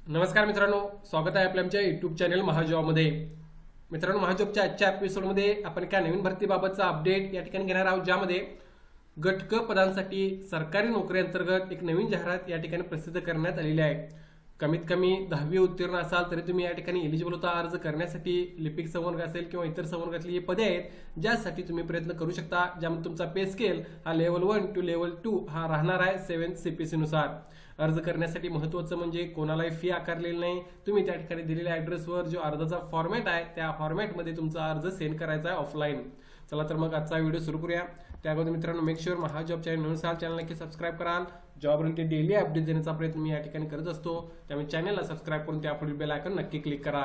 नमस्कार मित्रांनो, स्वागत आहे आपल्या आमच्या युट्यूब चॅनल महाजॉबमध्ये. मित्रांनो, महाजॉबच्या आजच्या एपिसोडमध्ये आपण एका नवीन भरतीबाबतचा अपडेट या ठिकाणी घेणार आहोत, ज्यामध्ये गट क पदांसाठी सरकारी नोकरी अंतर्गत एक नवीन जाहिरात या ठिकाणी प्रसिद्ध करण्यात आलेली आहे. कमीत कमी 10वी उत्तीर्ण असाल तरी तुम्ही या ठिकाणी एलिजिबल होता अर्ज करण्यासाठी. लिपिक संवर्ग असेल किंवा इतर संवर्गातली ही पदे आहेत ज्यासाठी तुम्ही प्रयत्न करू शकता, ज्यामध्ये तुमचा पे स्केल हा लेवल 1 टू लेवल 2 हा राहणार आहे 7th CPC नुसार. अर्ज करण्यासाठी महत्त्वाचं म्हणजे कोणालाही फी आकारलेली नाही. तुम्ही त्या ठिकाणी दिलेल्या ॲड्रेसवर जो अर्जाचा फॉर्मॅट आहे त्या फॉर्मॅटमध्ये तुमचा अर्ज सेंड करायचा आहे ऑफलाईन. चला तर मग आजचा व्हिडिओ सुरू करूया. त्याअगोदर मित्रांनो, मेक शुअर महाजॉब चॅनल नवीन असाल चॅनल नक्की सबस्क्राईब कराल. जॉब रिलेटेड डेली अपडेट देण्याचा प्रयत्न मी या ठिकाणी करत असतो, त्यामुळे चॅनलला सबस्क्राईब करून त्यापुढील बेल आयकॉन नक्की क्लिक करा.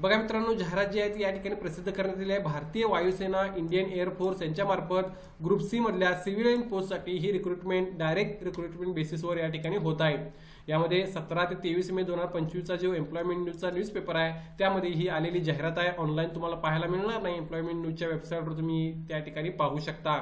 बघा मित्रांनो, जाहिरात जी आहे ती या ठिकाणी प्रसिद्ध करण्यात आली आहे. भारतीय वायुसेना, इंडियन एअरफोर्स यांच्यामार्फत ग्रुप सी मधल्या सिव्हिलियन पोस्टसाठी ही रिक्रुटमेंट डायरेक्ट रिक्रुटमेंट बेसिसवर या ठिकाणी होत आहे. यामध्ये 17 ते 23 मे 2025चा जो एम्प्लॉयमेंट न्यूजचा न्यूजपेपर आहे त्यामध्ये ही आलेली जाहिरात आहे. ऑनलाईन तुम्हाला पाहायला मिळणार नाही, एम्प्लॉयमेंट न्यूजच्या वेबसाईटवर तुम्ही त्या ठिकाणी पाहू शकता.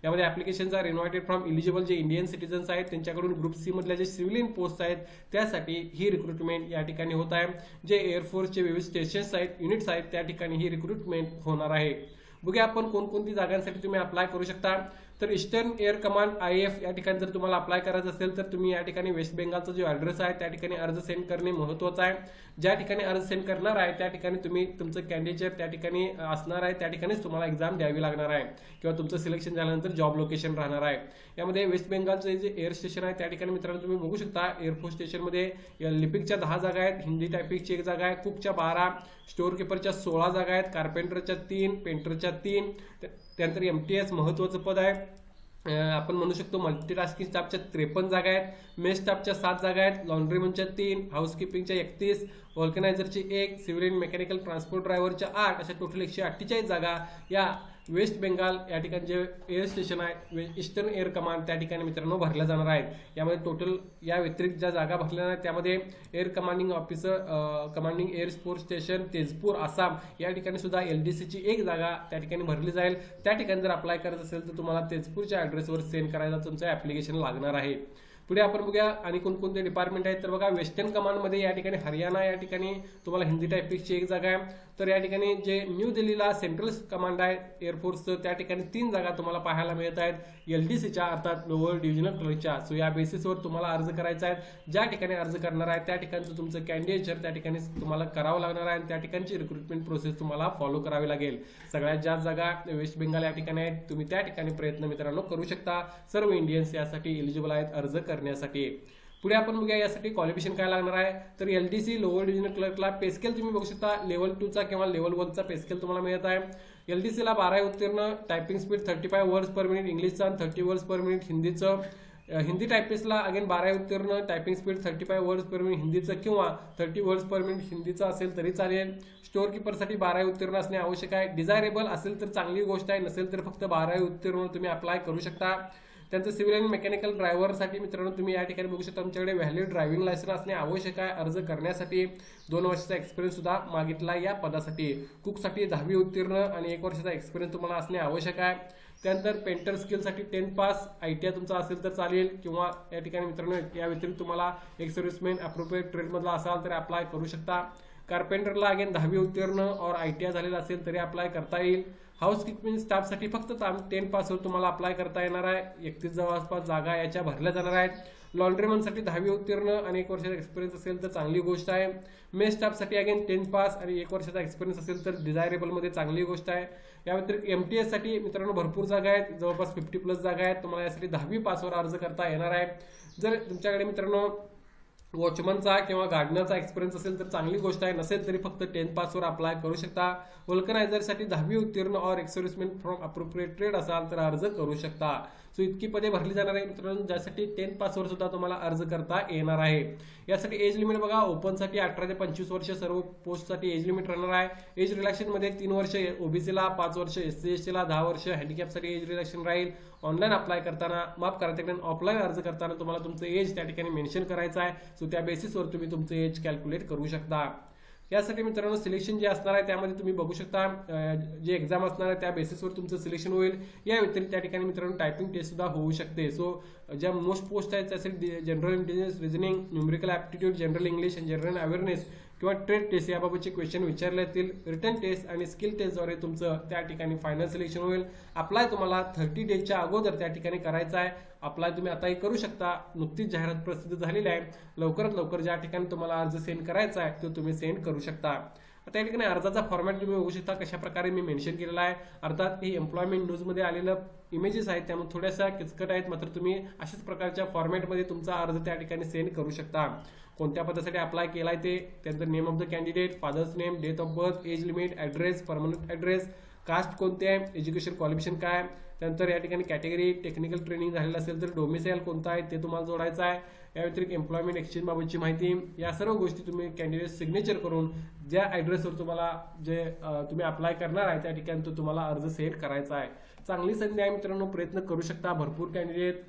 यामध्ये applications are invited from eligible जे इंडियन सिटीजन्स आहेत त्यांच्याकडून ग्रुप सी मधल्या जे सिव्हिलियन पोस्ट आहेत त्यासाठी ही रिक्रुटमेंट या ठिकाणी होत आहे. जे एअरफोर्सचे विविध स्टेशन्स आहेत, युनिट्स आहेत, त्या ठिकाणी ही रिक्रुटमेंट होणार आहे. बघूया आपण कोणकोणती जागांसाठी तुम्ही अप्लाय करू शकता. तर ईस्टर्न एअर कमांड IAF या ठिकाणी जर तुम्हाला अप्लाय करायचं असेल तर तुम्ही या ठिकाणी वेस्ट बेंगालचा जो ॲड्रेस आहे त्या ठिकाणी अर्ज सेंड करणे महत्त्वाचं आहे. ज्या ठिकाणी अर्ज सेंड करणार आहे त्या ठिकाणी तुम्ही तुमचं कॅन्डिडेट त्या ठिकाणी असणार आहे, त्या ठिकाणीच तुम्हाला एक्झाम द्यावी लागणार आहे किंवा तुमचं सिलेक्शन झाल्यानंतर जॉब लोकेशन राहणार आहे. यामध्ये वेस्ट बेंगालचं जे एअर स्टेशन आहे त्या ठिकाणी मित्रांनो तुम्ही बघू शकता. एअरफोर्स स्टेशनमध्ये लिपिकच्या 10 जागा आहेत, हिंदी टायपिंगची 1 जागा आहे, कुकच्या 12, स्टोअर किपरच्या 16 जागा आहेत, कार्पेंटरच्या 3, पेंटरच्या 3, त्यानंतर MTS महत्त्वाचं पद आहे. आपण म्हणू शकतो मल्टीटास्किंग स्टाफच्या 53 जागा आहेत, मेस स्टाफच्या 7 जागा आहेत, लॉन्ड्रीमनच्या 3, हाऊसकीपिंगच्या 31, ऑर्गनायझरची 1, सिव्हिल मेकॅनिकल ट्रान्सपोर्ट ड्रायव्हरच्या 8, अशा टोटल 148 जागा या वेस्ट बेंगाल या ठिकाणी जे एअर स्टेशन आहे ईस्टर्न एअर कमांड त्या ठिकाणी मित्रांनो भरल्या जाणार आहेत. यामध्ये टोटल या व्यतिरिक्त ज्या जागा भरल्या आहेत त्यामध्ये air commanding officer, commanding air sport station Tezpur Assam या ठिकाणी सुद्धा LDCची 1 जागा त्या ठिकाणी भरली जाईल. त्या ठिकाणी जर अप्लाय करायचं असेल तर तुम्हाला तेजपूरच्या ॲड्रेसवर सेंड करायला तुमचं ॲप्लिकेशन लागणार आहे. पुढे आपण बघूया आणि कोणकोणते डिपार्टमेंट आहेत. तर बघा, वेस्टर्न कमांडमध्ये या ठिकाणी हरियाणा या ठिकाणी तुम्हाला हिंदी टायपिंगची 1 जागा आहे. तर या ठिकाणी जे न्यू दिल्लीला सेंट्रल कमांड आहे एअरफोर्सचं त्या ठिकाणी 3 जागा तुम्हाला पाहायला मिळत आहेत LDCच्या, अर्थात लोअर डिव्हिजनल क्लर्कच्या. सो या बेसिसवर तुम्हाला अर्ज करायचा आहे. ज्या ठिकाणी अर्ज करणार आहे त्या ठिकाणचं तुमचं कॅन्डिडेचर त्या ठिकाणी तुम्हाला करावं लागणार आहे आणि त्या ठिकाणची रिक्रुटमेंट प्रोसेस तुम्हाला फॉलो करावी लागेल. सगळ्यात जास्त जागा वेस्ट बेंगाल या ठिकाणी आहेत. तुम्ही त्या ठिकाणी प्रयत्न मित्रांनो करू शकता. सर्व इंडियन्स यासाठी एलिजिबल आहेत अर्ज करण्यासाठी. पुढे आपण बघूया यासाठी क्वालिफिकेशन काय लागणार आहे. तर LDC लोअर डिव्हिजनल क्लर्कला पेस्केल तुम्ही बघू शकता लेवल 2चा किंवा लेवल 1चा पेस्केल तुम्हाला मिळत आहे. LDCला 12 उत्तीर्ण, typing speed 35 words per minute इंग्लिशचा, 30 वर्ड्स पर मिनिट हिंदीचं. हिंदी टायपिस्टला अगेन 12 उत्तीर्ण, typing speed 35 words per minute हिंदीचं किंवा 30 वर्ड्स पर मिनिट हिंदीचं असेल तरी चालेल. स्टोअर किपरसाठी 12 उत्तीर्ण असणे आवश्यक आहे. डिझायरेबल असेल तर चांगली गोष्ट आहे, नसेल तर फक्त 12 उत्तीर्ण तुम्ही अप्लाय करू शकता. त्यांचं सिव्हिल आणि मेकॅनिकल ड्रायव्हरसाठी मित्रांनो तुम्ही या ठिकाणी बघू शकता तुमच्याकडे व्हॅलिड ड्रायव्हिंग लायसन्स असणे आवश्यक आहे. अर्ज करण्यासाठी 2 वर्षाचा एक्सपिरियन्स सुद्धा मागितला या पदासाठी. कुकसाठी 10वी उत्तीर्ण आणि 1 वर्षाचा एक्सपिरियन्स तुम्हाला असणे आवश्यक आहे. त्यानंतर पेंटर स्किलसाठी 10th पास ITI तुमचा असेल तर चालेल किंवा या ठिकाणी मित्रांनो या व्यतिरिक्त तुम्हाला एक सर्व्हिसमॅन अप्रोप्रिएट ट्रेडमधला असाल तर अप्लाय करू शकता. कार्पेंटरला अगेन 10वी उत्तीर्ण और ITI झालेला असेल तरी अप्लाय करता येईल. हाऊसकीपिंग स्टाफसाठी फक्त 10th पासवर तुम्हाला अप्लाय करता येणार आहे. 31 जवळपास जागा याच्या भरल्या जाणार आहेत. लॉन्ड्रीमनसाठी 10वी उत्तीर्ण आणि 1 वर्षाचा एक्सपिरियन्स असेल तर चांगली गोष्ट आहे. मेस स्टाफसाठी अगेन 10th पास आणि 1 वर्षाचा एक्सपिरियन्स असेल तर डिझायरेबलमध्ये चांगली गोष्ट आहे. या व्यतिरिक्त MTS साठी मित्रांनो भरपूर जागा आहेत, जवळपास 50+ जागा आहेत. तुम्हाला यासाठी 10वी पासवर अर्ज करता येणार आहे. जर तुमच्याकडे मित्रांनो वॉचमनचा किंवा गार्डनरचा एक्सपिरियन्स असेल तर चांगली गोष्ट आहे, नसेल तरी फक्त 10th पासवर अप्लाय करू शकता. वल्कनायझरसाठी 10वी उत्तीर्ण और एक सर्व्हिसमॅन फ्रॉम अप्रोप्रिएट ट्रेड असाल तर अर्ज करू शकता. सो इतकी पदे भरली जाणार आहे मित्रांनो, ज्यासाठी 10th पासवर सुद्धा तुम्हाला अर्ज करता येणार आहे. यासाठी एज लिमिट बघा, ओपनसाठी 18 ते 25 वर्ष सर्व पोस्टसाठी एज लिमिट राहणार आहे. एज रिलॅक्शनमध्ये 3 वर्ष OBCला, 5 वर्ष SC/STला, 10 वर्ष हँडिकॅपसाठी एज रिलॅक्शन राहील. ऑनलाईन अप्लाय करताना माफ करा तिकडे ऑफलाईन अर्ज करताना तुम्हाला तुमचं एज त्या ठिकाणी मेन्शन करायचं आहे. सो त्या बेसिसवर तुम्ही तुमचं एज कॅल्क्युलेट करू शकता. यासाठी मित्रांनो सिलेक्शन जे असणार आहे त्यामध्ये तुम्ही बघू शकता जे एक्झाम असणार आहे त्या बेसिसवर तुमचं सिलेक्शन होईल. या व्यतिरिक्त त्या ठिकाणी मित्रांनो टायपिंग टेस्ट सुद्धा होऊ शकते. सो ज्या मोस्ट पोस्ट आहेत त्यासाठी general intelligence, reasoning, numerical aptitude, general English आणि जनरल अवेअरनेस किंवा ट्रेड टेस्ट याबाबतचे क्वेश्चन विचारले जातील. रिटर्न टेस्ट आणि स्किल टेस्टद्वारे तुमचं त्या ठिकाणी फायनल सिलेक्शन होईल. अप्लाय तुम्हाला 30 डेजच्या अगोदर त्या ठिकाणी करायचा आहे. अप्लाय तुम्ही आताही करू शकता. नुकतीच जाहिरात प्रसिद्ध झालेली आहे. लवकरात लवकर ज्या ठिकाणी तुम्हाला अर्ज सेंड करायचा आहे तो तुम्ही सेंड करू शकता. आता या ठिकाणी अर्जाचा फॉर्मॅट तुम्ही बघू शकता कशा प्रकारे मी मेन्शन केलेला आहे. अर्थात हे एम्प्लॉयमेंट न्यूजमध्ये आलेलं इमेजेस आहेत त्यामुळे थोड्याशा किचकट आहेत, मात्र तुम्ही अशाच प्रकारच्या फॉर्मॅटमध्ये तुमचा अर्ज त्या ठिकाणी सेंड करू शकता. कोणत्या पदासाठी अप्लाय केलाय ते, त्यानंतर name of the candidate, father's name, date of birth, age limit, address, permanent address, caste कोणते आहे, एज्युकेशन क्वालिफिकेशन काय, त्यानंतर या ठिकाणी कॅटेगरी, टेक्निकल ट्रेनिंग झालेलं असेल तर डोमिसाईल कोणता आहे ते तुम्हाला जोडायचं आहे. या व्यतिरिक्त एम्प्लॉयमेंट एक्सचेंज बाबतची माहिती, या सर्व गोष्टी तुम्ही कॅन्डिडेट सिग्नेचर करून ज्या ॲड्रेसवर तुम्हाला जे तुम्ही अप्लाय करणार आहे त्या ठिकाणी तो तुम्हाला अर्ज सेंड करायचा आहे. चांगली संधी आहे मित्रांनो, प्रयत्न करू शकता. भरपूर कॅन्डिडेट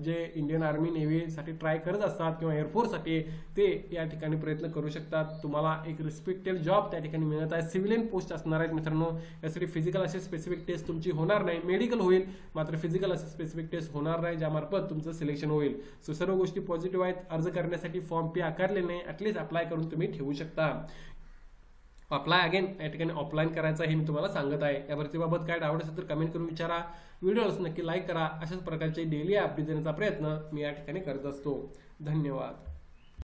जे इंडियन आर्मी नेव्हीसाठी ट्राय करत असतात किंवा एअरफोर्ससाठी ते या ठिकाणी प्रयत्न करू शकतात. तुम्हाला एक रिस्पेक्टेड जॉब त्या ठिकाणी मिळत आहे. सिव्हिलियन पोस्ट असणार आहेत मित्रांनो. यासाठी फिजिकल असे स्पेसिफिक टेस्ट तुमची होणार नाही, मेडिकल होईल मात्र फिजिकल असे स्पेसिफिक टेस्ट होणार नाही ज्यामार्फत तुमचं सिलेक्शन होईल. सो सर्व गोष्टी पॉझिटिव्ह आहेत. अर्ज करण्यासाठी फॉर्म फी आकारले नाही, ॲटलीस्ट अप्लाय करून तुम्ही ठेवू शकता. अप्लाय अगेन या ठिकाणी ऑफलाईन करायचा हे मी तुम्हाला सांगत आहे. या भरतीबाबत काय डाऊट असेल तर कमेंट करून विचारा. व्हिडिओला नक्की लाईक करा. अशाच प्रकारचे डेली अपडेट देण्याचा प्रयत्न मी या ठिकाणी करत असतो. धन्यवाद.